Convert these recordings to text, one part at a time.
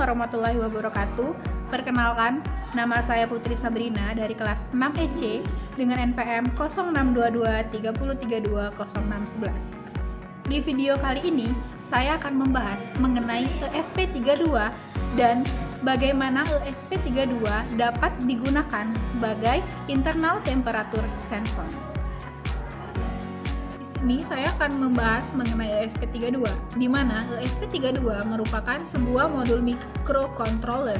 warahmatullahi wabarakatuh. Perkenalkan, nama saya Putri Sabrina dari kelas 6 EC dengan NPM 062230320611. Di video kali ini, saya akan membahas mengenai ESP32 dan bagaimana ESP32 dapat digunakan sebagai internal temperature sensor. Ini saya akan membahas mengenai ESP32, di mana ESP32 merupakan sebuah modul microcontroller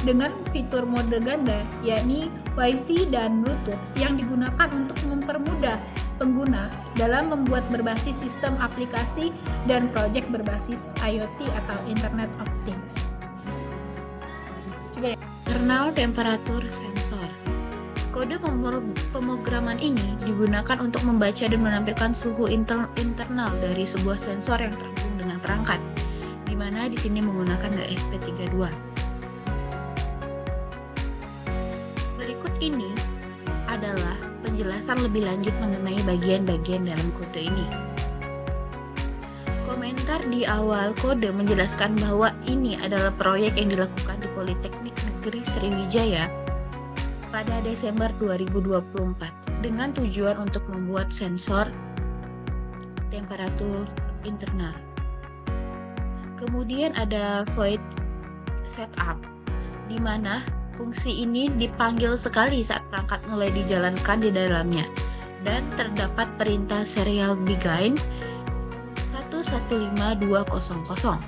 dengan fitur mode ganda, yakni Wi-Fi dan Bluetooth, yang digunakan untuk mempermudah pengguna dalam membuat berbasis sistem aplikasi dan proyek berbasis IoT atau Internet of Things. Coba ya. Internal temperature sensor. Kode pemrograman ini digunakan untuk membaca dan menampilkan suhu internal dari sebuah sensor yang terhubung dengan perangkat, di mana di sini menggunakan ESP32. Berikut ini adalah penjelasan lebih lanjut mengenai bagian-bagian dalam kode ini. Komentar di awal kode menjelaskan bahwa ini adalah proyek yang dilakukan di Politeknik Negeri Sriwijaya pada Desember 2024 dengan tujuan untuk membuat sensor temperatur internal. Kemudian ada void setup, di mana fungsi ini dipanggil sekali saat perangkat mulai dijalankan di dalamnya, dan terdapat perintah serial begin 115200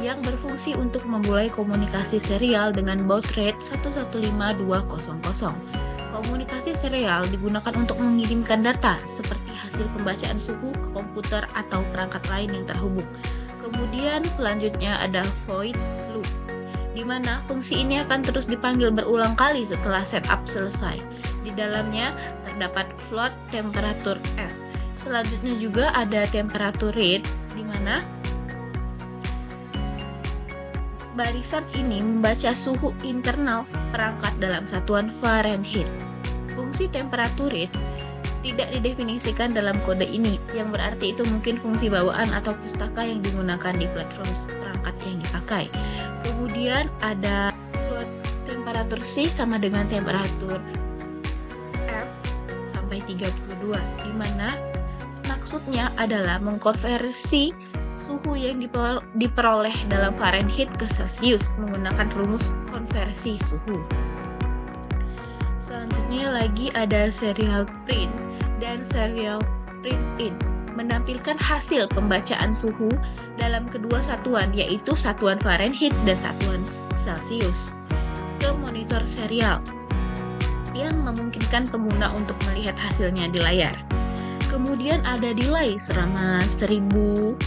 yang berfungsi untuk memulai komunikasi serial dengan baud rate 115200. Komunikasi serial digunakan untuk mengirimkan data seperti hasil pembacaan suhu ke komputer atau perangkat lain yang terhubung. Kemudian selanjutnya ada void loop, di mana fungsi ini akan terus dipanggil berulang kali setelah setup selesai. Di dalamnya terdapat float temperature F. Selanjutnya juga ada temperature rate, di mana barisan ini membaca suhu internal perangkat dalam satuan Fahrenheit. Fungsi temperature rate tidak didefinisikan dalam kode ini, yang berarti itu mungkin fungsi bawaan atau pustaka yang digunakan di platform perangkat yang dipakai. Kemudian ada float temperature C sama dengan temperatur F sampai 32, di mana maksudnya adalah mengkonversi suhu yang diperoleh dalam Fahrenheit ke Celsius menggunakan rumus konversi suhu. Selanjutnya lagi ada serial print dan serial print in, menampilkan hasil pembacaan suhu dalam kedua satuan, yaitu satuan Fahrenheit dan satuan Celsius, ke monitor serial yang memungkinkan pengguna untuk melihat hasilnya di layar. Kemudian ada delay selama 1000.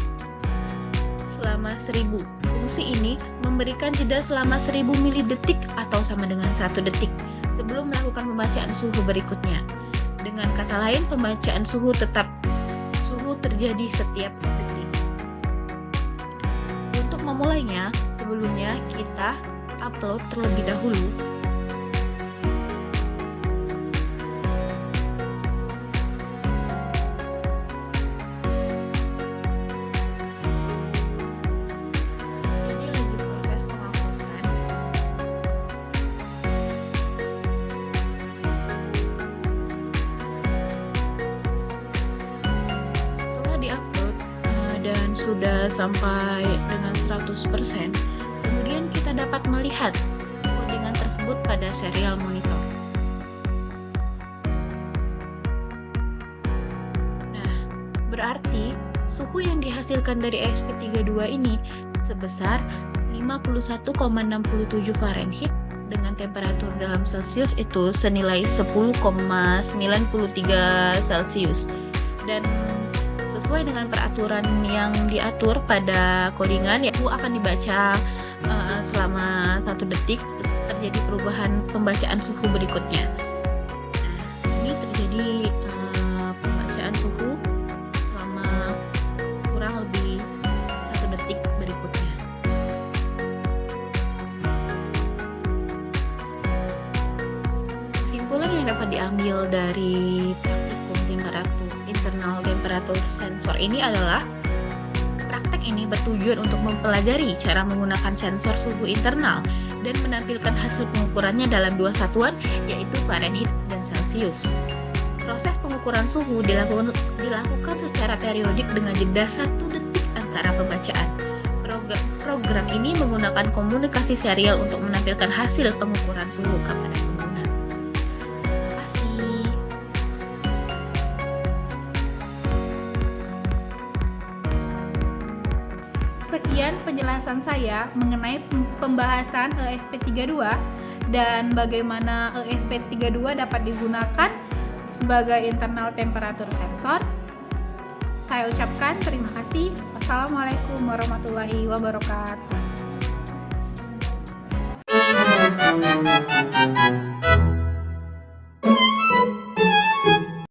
Fungsi ini memberikan jeda selama 1000 milidetik atau sama dengan 1 detik sebelum melakukan pembacaan suhu berikutnya. Dengan kata lain, pembacaan suhu terjadi setiap detik. Untuk memulainya, sebelumnya kita upload terlebih dahulu dan sudah sampai dengan 100%, kemudian kita dapat melihat codingan tersebut pada serial monitor. Nah, berarti suhu yang dihasilkan dari ESP32 ini sebesar 51,67 Fahrenheit dengan temperatur dalam Celsius itu senilai 10,93 Celsius, dan sesuai dengan peraturan yang diatur pada codingan, yaitu akan dibaca selama 1 detik, terus terjadi perubahan pembacaan suhu berikutnya. Nah, ini terjadi pembacaan suhu selama kurang lebih 1 detik berikutnya. Kesimpulan yang dapat diambil dari praktikum internal temperatur sensor ini adalah praktek Praktek ini bertujuan untuk mempelajari cara menggunakan sensor suhu internal dan menampilkan hasil pengukurannya dalam dua satuan, yaitu Fahrenheit dan Celcius. Proses pengukuran suhu dilakukan secara periodik dengan jeda 1 detik antara pembacaan. Program ini menggunakan komunikasi serial untuk menampilkan hasil pengukuran suhu kepada pengguna. Terima kasih. Sekian penjelasan saya mengenai pembahasan ESP32 dan bagaimana ESP32 dapat digunakan sebagai internal temperature sensor. Saya ucapkan terima kasih. Wassalamualaikum warahmatullahi wabarakatuh.